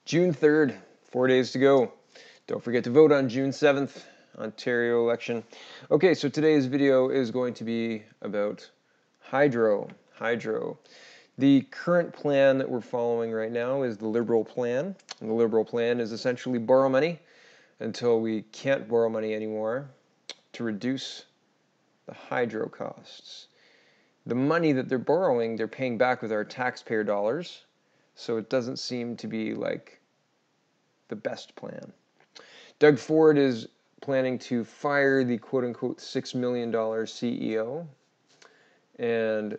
June 3rd, 4 days to go. Don't forget to vote on June 7th, Ontario election. Okay, so today's video is going to be about hydro. The current plan that we're following right now is the Liberal plan. And the Liberal plan is essentially borrow money until we can't borrow money anymore to reduce the hydro costs. The money that they're borrowing, they're paying back with our taxpayer dollars, so it doesn't seem to be like the best plan. Doug Ford is planning to fire the quote-unquote $6 million CEO and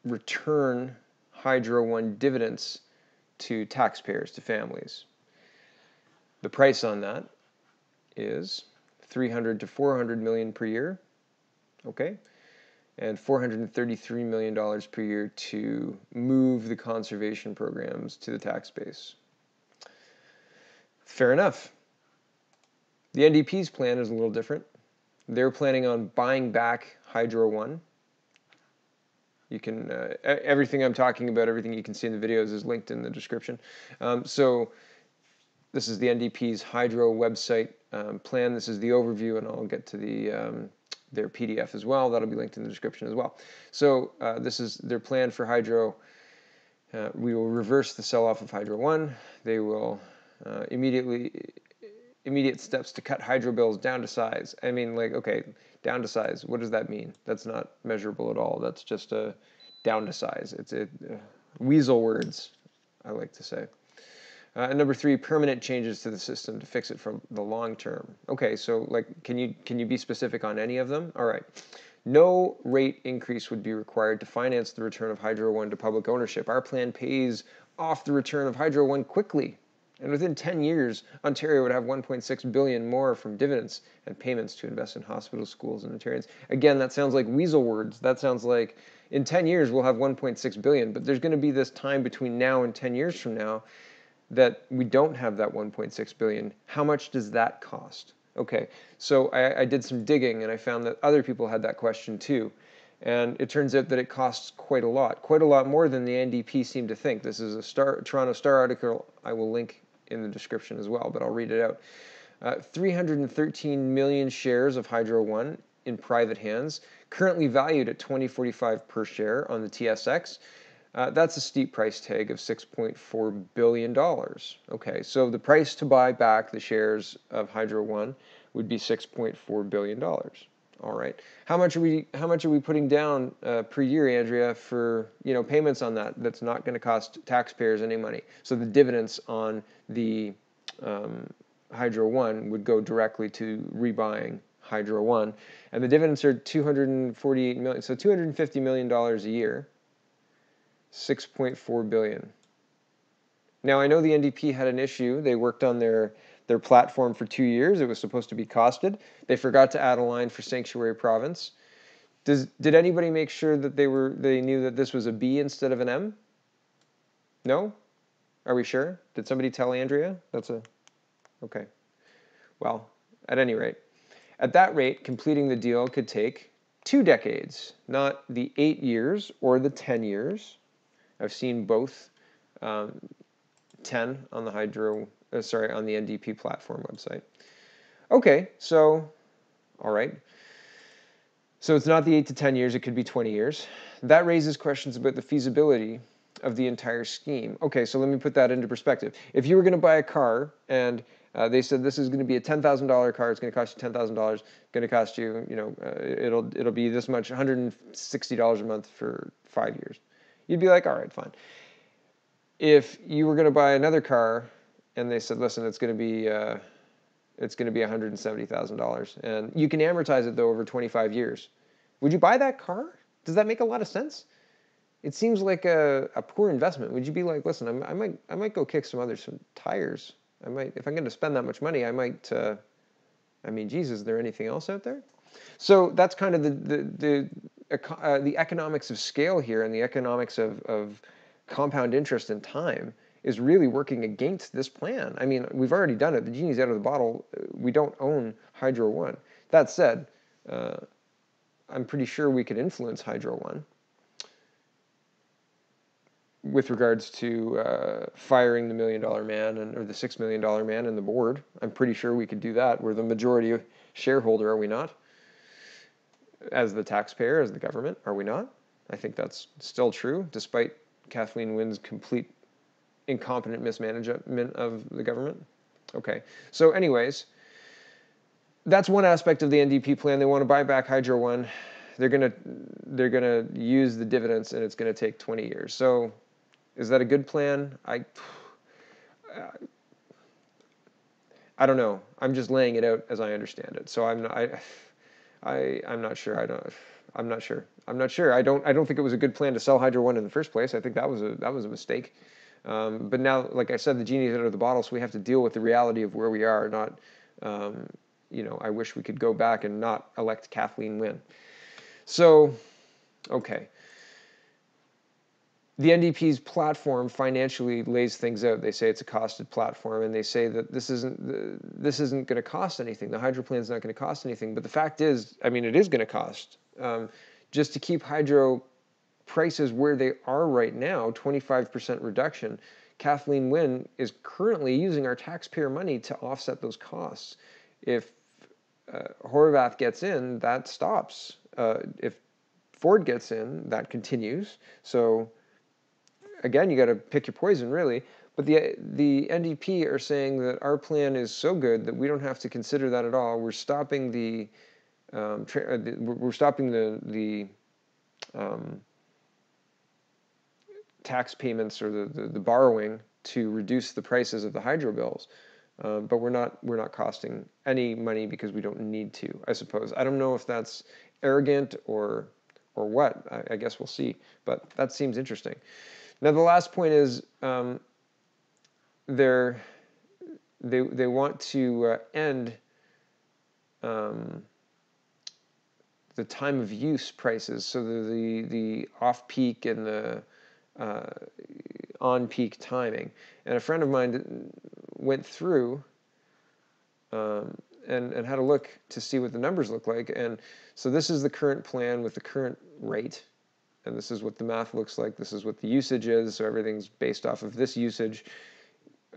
return Hydro One dividends to taxpayers, to families. The price on that is $300 to $400 million per year, okay, and $433 million per year to move the conservation programs to the tax base. Fair enough. The NDP's plan is a little different. They're planning on buying back Hydro One. You can everything I'm talking about, everything you can see in the videos is linked in the description. So this is the NDP's hydro website plan. This is the overview, and I'll get to their PDF as well. That'll be linked in the description as well. So this is their plan for hydro. We will reverse the sell-off of Hydro One. They will immediate steps to cut hydro bills down to size. I mean, like, okay, down to size. What does that mean? That's not measurable at all. That's just a down to size. It's weasel words, I like to say. And number 3, permanent changes to the system to fix it for the long term. Okay, so like, can you be specific on any of them? All right. No rate increase would be required to finance the return of Hydro One to public ownership. Our plan pays off the return of Hydro One quickly. And within 10 years, Ontario would have $1.6 billion more from dividends and payments to invest in hospitals, schools, and Ontarians. Again, that sounds like weasel words. That sounds like in 10 years we'll have $1.6 billion, but there's going to be this time between now and 10 years from now that we don't have that $1.6 billion. How much does that cost? Okay, so I did some digging and I found that other people had that question too. And it turns out that it costs quite a lot more than the NDP seemed to think. This is a Toronto Star article I will link in the description as well, but I'll read it out. 313 million shares of Hydro One in private hands, currently valued at $20.45 per share on the TSX. That's a steep price tag of $6.4 billion. Okay, so the price to buy back the shares of Hydro One would be $6.4 billion. All right. How much are we putting down per year, Andrea, for payments on that? That's not going to cost taxpayers any money. So the dividends on the Hydro One would go directly to rebuying Hydro One, and the dividends are $248 million. So $250 million a year. $6.4 billion. Now I know the NDP had an issue. They worked on their platform for 2 years. It was supposed to be costed. They forgot to add a line for sanctuary province. Did anybody make sure that they knew that this was a B instead of an M? No? Are we sure? Did somebody tell Andrea? Okay. Well, at any rate, at that rate, completing the deal could take 2 decades, not the 8 years or the 10 years. I've seen both 10 on the on the NDP Platform website. Okay, so, all right. So it's not the 8 to 10 years, it could be 20 years. That raises questions about the feasibility of the entire scheme. Okay, so let me put that into perspective. If you were going to buy a car and they said this is going to be a $10,000 car, it's going to cost you $10,000, it's going to cost you, it'll be this much, $160 a month for 5 years. You'd be like, all right, fine. If you were going to buy another car and they said, listen, it's going to be $170,000, and you can amortize it though over 25 years, would you buy that car? Does that make a lot of sense? It seems like a poor investment. Would you be like, listen, I might go kick some tires. If I'm going to spend that much money, I might. Geez, is there anything else out there? So that's kind of the economics of scale here, and the economics of compound interest in time is really working against this plan. I mean, we've already done it. The genie's out of the bottle. We don't own Hydro One. That said, I'm pretty sure we could influence Hydro One. with regards to firing the $1 million man or the $6 million man and the board. I'm pretty sure we could do that. We're the majority shareholder, are we not? As the taxpayer, as the government, are we not? I think that's still true, despite Kathleen Wynne's complete incompetent mismanagement of the government. Okay, so anyways, that's one aspect of the NDP plan. They want to buy back Hydro One. They're gonna use the dividends, and it's gonna take 20 years. So, is that a good plan? I don't know. I'm just laying it out as I understand it. So I'm not sure. I'm not sure. I don't think it was a good plan to sell Hydro One in the first place. I think that was a mistake. But now, like I said, the genie's out of the bottle, so we have to deal with the reality of where we are. Not, I wish we could go back and not elect Kathleen Wynne. So, okay. The NDP's platform financially lays things out. They say it's a costed platform, and they say that this isn't going to cost anything. The hydro plan is not going to cost anything. But the fact is, I mean, it is going to cost. Just to keep hydro prices where they are right now, 25% reduction, Kathleen Wynne is currently using our taxpayer money to offset those costs. If Horvath gets in, that stops. If Ford gets in, that continues. So again, you got to pick your poison, really. But the NDP are saying that our plan is so good that we don't have to consider that at all. We're stopping the tax payments or the borrowing to reduce the prices of the hydro bills. But we're not costing any money because we don't need to, I suppose. I don't know if that's arrogant or what. I guess we'll see. But that seems interesting. Now the last point is they want to end the time of use prices, so the off-peak and the on-peak timing. And a friend of mine went through and had a look to see what the numbers look like. And so this is the current plan with the current rate. And this is what the math looks like. This is what the usage is. So everything's based off of this usage.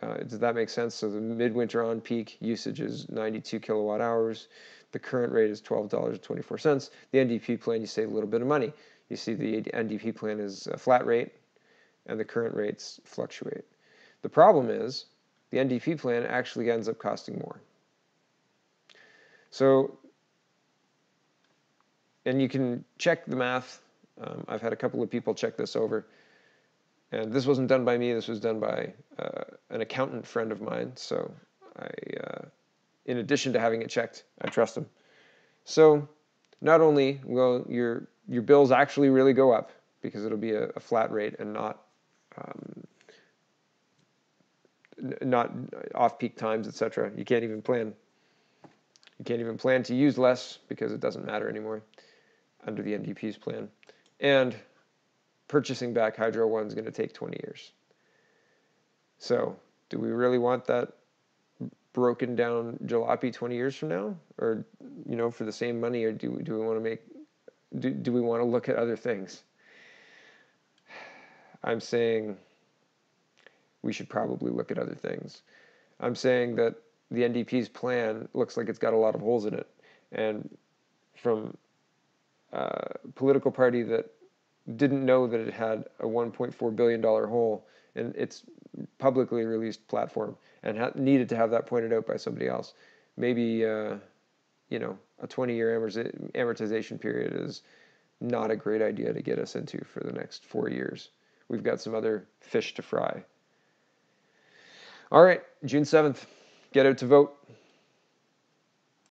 Does that make sense? So the midwinter on peak usage is 92 kilowatt hours. The current rate is $12.24. The NDP plan, you save a little bit of money. You see the NDP plan is a flat rate, and the current rates fluctuate. The problem is the NDP plan actually ends up costing more. So, and you can check the math. I've had a couple of people check this over. And this wasn't done by me. This was done by an accountant friend of mine. So in addition to having it checked, I trust him. So not only will your bills actually really go up because it'll be a flat rate and not off-peak times, etc. You can't even plan. You can't even plan to use less because it doesn't matter anymore under the NDP's plan. And purchasing back Hydro One is going to take 20 years. So do we really want that broken down jalopy 20 years from now? Or, for the same money? Or do we want to do we want to look at other things? I'm saying we should probably look at other things. I'm saying that the NDP's plan looks like it's got a lot of holes in it. And from a political party that didn't know that it had a $1.4 billion hole in its publicly released platform and needed to have that pointed out by somebody else. Maybe, a 20-year amortization period is not a great idea to get us into for the next 4 years. We've got some other fish to fry. All right, June 7th, get out to vote.